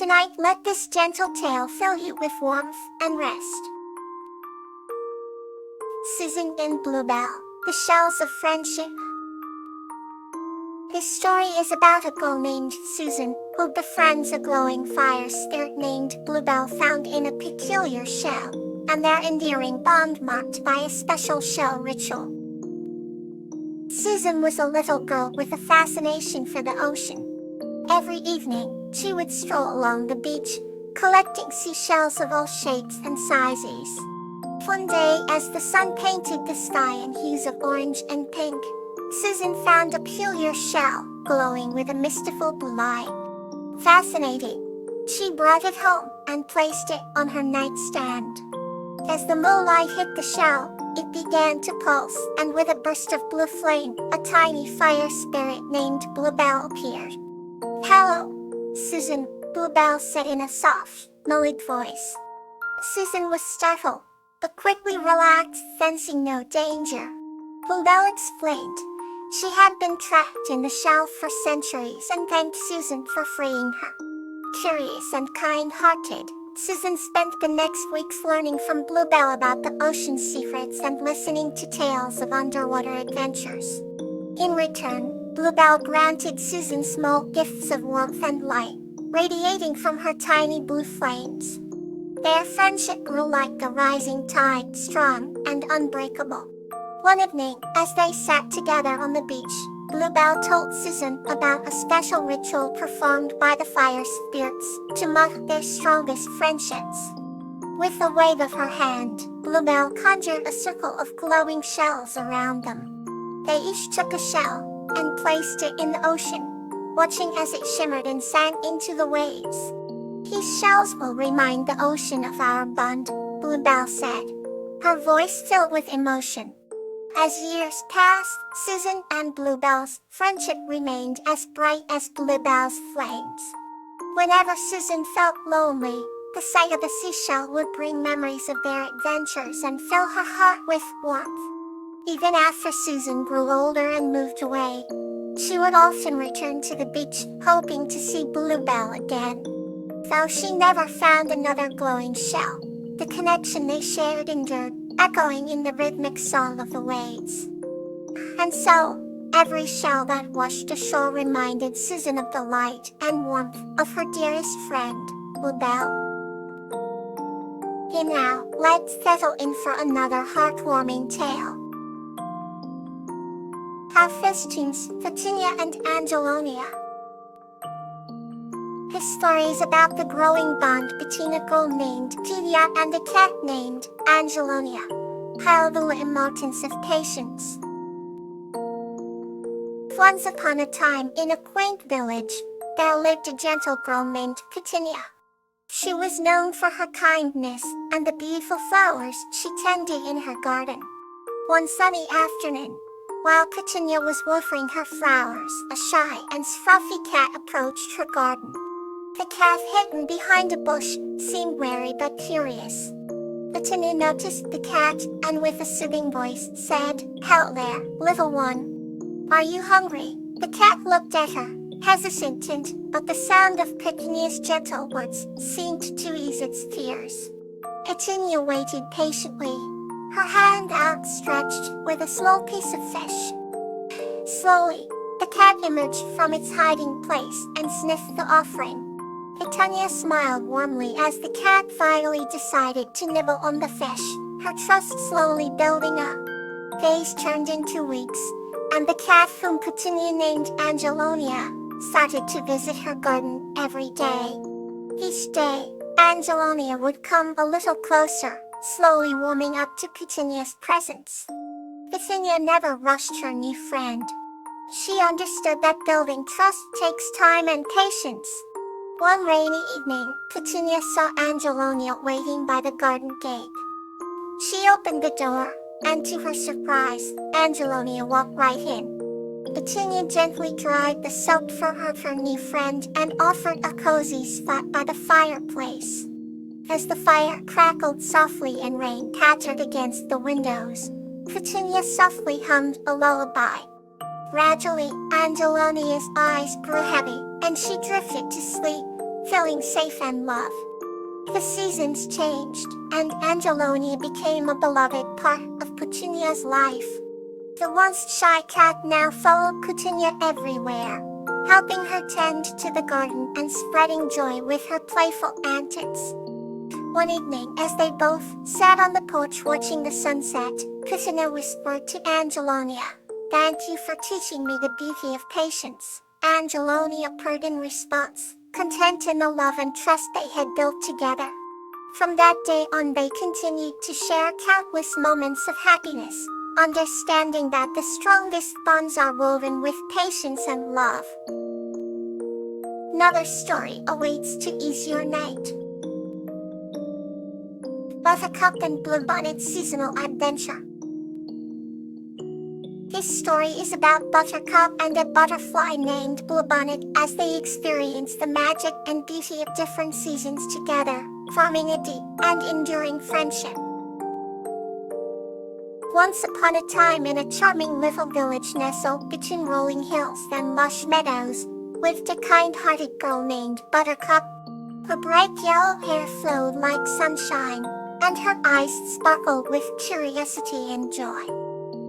Tonight, let this gentle tale fill you with warmth and rest. Susan and Bluebell, the Shells of Friendship. This story is about a girl named Susan, who befriends a glowing fire spirit named Bluebell found in a peculiar shell, and their endearing bond marked by a special shell ritual. Susan was a little girl with a fascination for the ocean. Every evening, she would stroll along the beach, collecting seashells of all shapes and sizes. One day, as the sun painted the sky in hues of orange and pink, Susan found a peculiar shell, glowing with a mystical blue light. Fascinated, she brought it home and placed it on her nightstand. As the moonlight hit the shell, it began to pulse, and with a burst of blue flame, a tiny fire spirit named Bluebell appeared. "Hello, Susan," Bluebell said in a soft, melodic voice. Susan was startled, but quickly relaxed, sensing no danger. Bluebell explained. She had been trapped in the shell for centuries and thanked Susan for freeing her. Curious and kind-hearted, Susan spent the next weeks learning from Bluebell about the ocean's secrets and listening to tales of underwater adventures. In return, Bluebell granted Susan small gifts of warmth and light, radiating from her tiny blue flames. Their friendship grew like the rising tide, strong and unbreakable. One evening, as they sat together on the beach, Bluebell told Susan about a special ritual performed by the fire spirits to mark their strongest friendships. With a wave of her hand, Bluebell conjured a circle of glowing shells around them. They each took a shell and placed it in the ocean, watching as it shimmered and sank into the waves. "These shells will remind the ocean of our bond," Bluebell said, her voice filled with emotion. As years passed, Susan and Bluebell's friendship remained as bright as Bluebell's flames. Whenever Susan felt lonely, the sight of a seashell would bring memories of their adventures and fill her heart with warmth. Even after Susan grew older and moved away, she would often return to the beach, hoping to see Bluebell again. Though she never found another glowing shell, the connection they shared endured, echoing in the rhythmic song of the waves. And so, every shell that washed ashore reminded Susan of the light and warmth of her dearest friend, Bluebell. And now, let's settle in for another heartwarming tale. Our first tunes, Petunia and Angelonia. This story is about the growing bond between a girl named Petunia and a cat named Angelonia, the importance of patience. Once upon a time, in a quaint village, there lived a gentle girl named Petunia. She was known for her kindness and the beautiful flowers she tended in her garden. One sunny afternoon, while Petunia was watering her flowers, a shy and scruffy cat approached her garden. The cat, hidden behind a bush, seemed wary but curious. Petunia noticed the cat and with a soothing voice said, "Hello there, little one. Are you hungry?" The cat looked at her, hesitant, but the sound of Petunia's gentle words seemed to ease its fears. Petunia waited patiently, her hand outstretched with a small piece of fish. Slowly, the cat emerged from its hiding place and sniffed the offering. Petunia smiled warmly as the cat finally decided to nibble on the fish, her trust slowly building up. Days turned into weeks, and the cat whom Petunia named Angelonia started to visit her garden every day. Each day, Angelonia would come a little closer, slowly warming up to Petunia's presence. Petunia never rushed her new friend. She understood that building trust takes time and patience. One rainy evening, Petunia saw Angelonia waiting by the garden gate. She opened the door, and to her surprise, Angelonia walked right in. Petunia gently dried the soap from her new friend and offered a cozy spot by the fireplace. As the fire crackled softly and rain pattered against the windows, Petunia softly hummed a lullaby. Gradually, Angelonia's eyes grew heavy, and she drifted to sleep, feeling safe and loved. The seasons changed, and Angelonia became a beloved part of Petunia's life. The once shy cat now followed Petunia everywhere, helping her tend to the garden and spreading joy with her playful antics. One evening, as they both sat on the porch watching the sunset, Petunia whispered to Angelonia, "Thank you for teaching me the beauty of patience." Angelonia purred in response, content in the love and trust they had built together. From that day on, they continued to share countless moments of happiness, understanding that the strongest bonds are woven with patience and love. Another story awaits to ease your night. Buttercup and Bluebonnet's Seasonal Adventure. This story is about Buttercup and a butterfly named Bluebonnet as they experience the magic and beauty of different seasons together, forming a deep and enduring friendship. Once upon a time, in a charming little village nestled between rolling hills and lush meadows, lived a kind-hearted girl named Buttercup. Her bright yellow hair flowed like sunshine, and her eyes sparkled with curiosity and joy.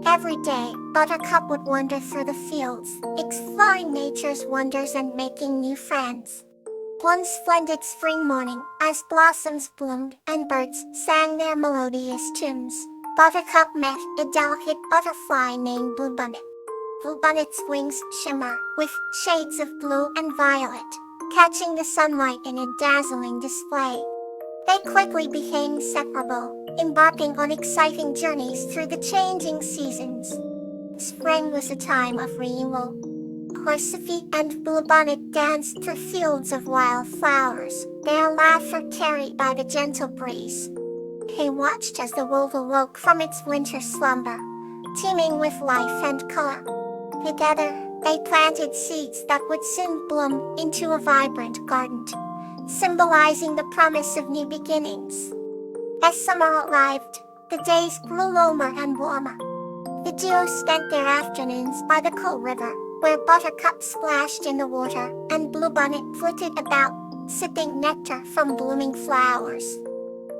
Every day, Buttercup would wander through the fields, exploring nature's wonders and making new friends. One splendid spring morning, as blossoms bloomed and birds sang their melodious tunes, Buttercup met a delicate butterfly named Bluebonnet. Bluebonnet's wings shimmer with shades of blue and violet, catching the sunlight in a dazzling display. They quickly became inseparable, embarking on exciting journeys through the changing seasons. Spring was a time of renewal. Persephone and Bluebonnet danced through fields of wild flowers, their laughter carried by the gentle breeze. He watched as the world awoke from its winter slumber, teeming with life and color. Together, they planted seeds that would soon bloom into a vibrant garden, symbolizing the promise of new beginnings. As summer arrived, the days grew warmer and warmer. The duo spent their afternoons by the cool river, where Buttercup splashed in the water and Bluebonnet flitted about, sipping nectar from blooming flowers.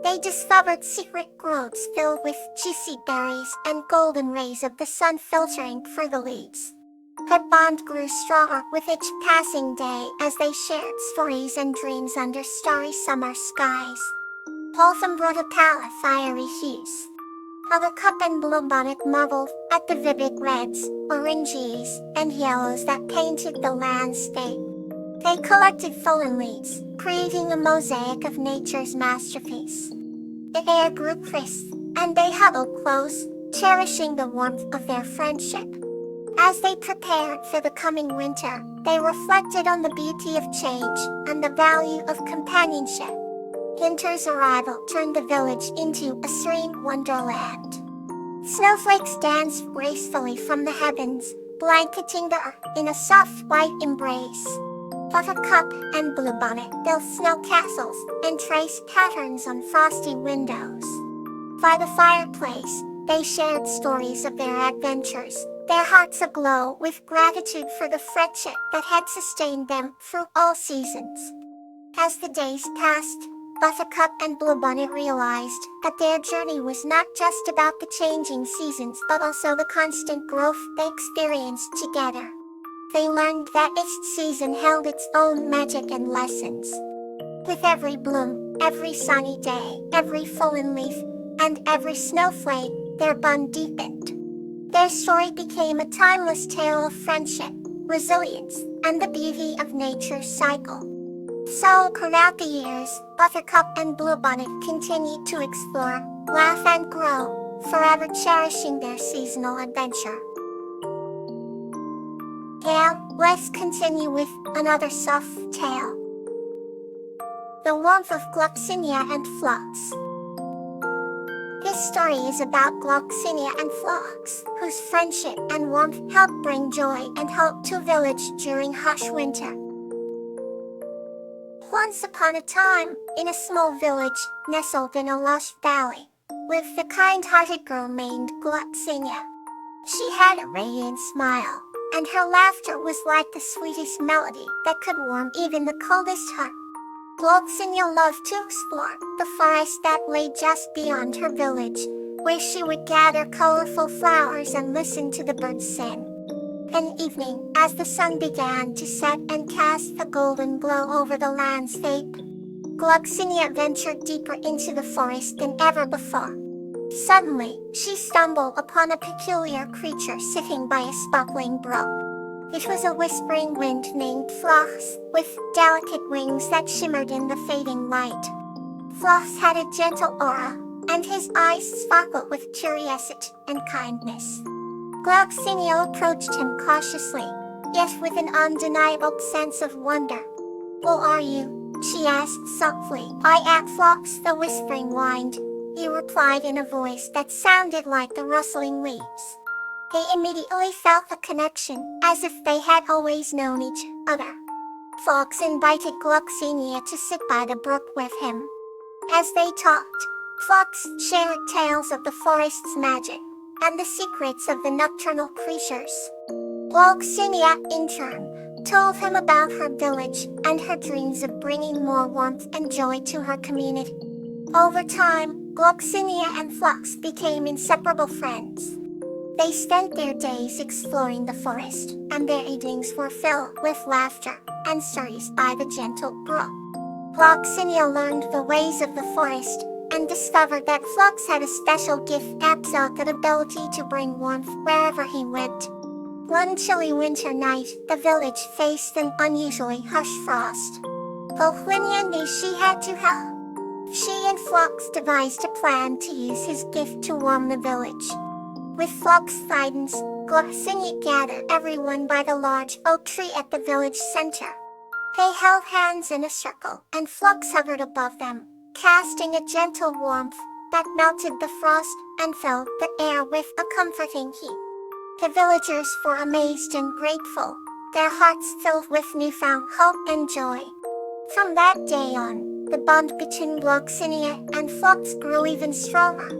They discovered secret groves filled with juicy berries and golden rays of the sun filtering through the leaves. Their bond grew stronger with each passing day as they shared stories and dreams under starry summer skies. Wholesome brought a palette of fiery hues. Buttercup and Bluebonnet marveled at the vivid reds, oranges, and yellows that painted the landscape. They collected fallen leaves, creating a mosaic of nature's masterpiece. The air grew crisp, and they huddled close, cherishing the warmth of their friendship. As they prepared for the coming winter, they reflected on the beauty of change and the value of companionship. Winter's arrival turned the village into a serene wonderland. Snowflakes danced gracefully from the heavens, blanketing the earth in a soft white embrace. Buttercup and Bluebonnet built snow castles and traced patterns on frosty windows. By the fireplace, they shared stories of their adventures, their hearts aglow with gratitude for the friendship that had sustained them through all seasons. As the days passed, Buttercup and Bluebonnet realized that their journey was not just about the changing seasons but also the constant growth they experienced together. They learned that each season held its own magic and lessons. With every bloom, every sunny day, every fallen leaf, and every snowflake, their bond deepened. Their story became a timeless tale of friendship, resilience, and the beauty of nature's cycle. So, throughout the years, Buttercup and Bluebonnet continued to explore, laugh, and grow, forever cherishing their seasonal adventure. Now, let's continue with another soft tale. The Warmth of Gloxinia and Phlox. This story is about Gloxinia and Phlox, whose friendship and warmth helped bring joy and hope to a village during harsh winter. Once upon a time, in a small village nestled in a lush valley, lived a kind-hearted girl named Gloxinia. She had a radiant smile, and her laughter was like the sweetest melody that could warm even the coldest heart. Gloxinia loved to explore the forest that lay just beyond her village, where she would gather colorful flowers and listen to the birds sing. An evening, as the sun began to set and cast a golden glow over the landscape, Gloxinia ventured deeper into the forest than ever before. Suddenly, she stumbled upon a peculiar creature sitting by a sparkling brook. It was a whispering wind named Phlox, with delicate wings that shimmered in the fading light. Phlox had a gentle aura, and his eyes sparkled with curiosity and kindness. Gloxinia approached him cautiously, yet with an undeniable sense of wonder. "Who are you?" she asked softly. "I am Phlox," the whispering whined. He replied in a voice that sounded like the rustling leaves. They immediately felt a connection, as if they had always known each other. Phlox invited Gloxinia to sit by the brook with him. As they talked, Phlox shared tales of the forest's magic and the secrets of the nocturnal creatures. Gloxinia, in turn, told him about her village and her dreams of bringing more warmth and joy to her community. Over time, Gloxinia and Phlox became inseparable friends. They spent their days exploring the forest, and their evenings were filled with laughter and stories by the gentle brook. Gloxinia learned the ways of the forest and discovered that Phlox had a special gift, the ability to bring warmth wherever he went. One chilly winter night, the village faced an unusually harsh frost. Gloxinia knew she had to help. She and Phlox devised a plan to use his gift to warm the village. With Phlox's guidance, Gloxinia gathered everyone by the large oak tree at the village center. They held hands in a circle, and Phlox hovered above them, casting a gentle warmth that melted the frost and filled the air with a comforting heat. The villagers were amazed and grateful, their hearts filled with newfound hope and joy. From that day on, the bond between Gloxinia and Phlox grew even stronger.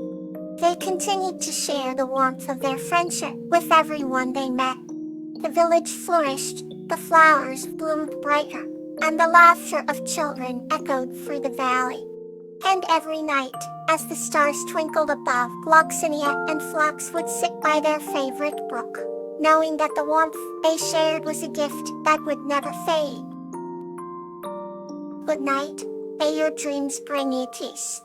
They continued to share the warmth of their friendship with everyone they met. The village flourished, the flowers bloomed brighter, and the laughter of children echoed through the valley. And every night, as the stars twinkled above, Gloxinia and Phlox would sit by their favorite brook, knowing that the warmth they shared was a gift that would never fade. Good night. May your dreams bring you peace.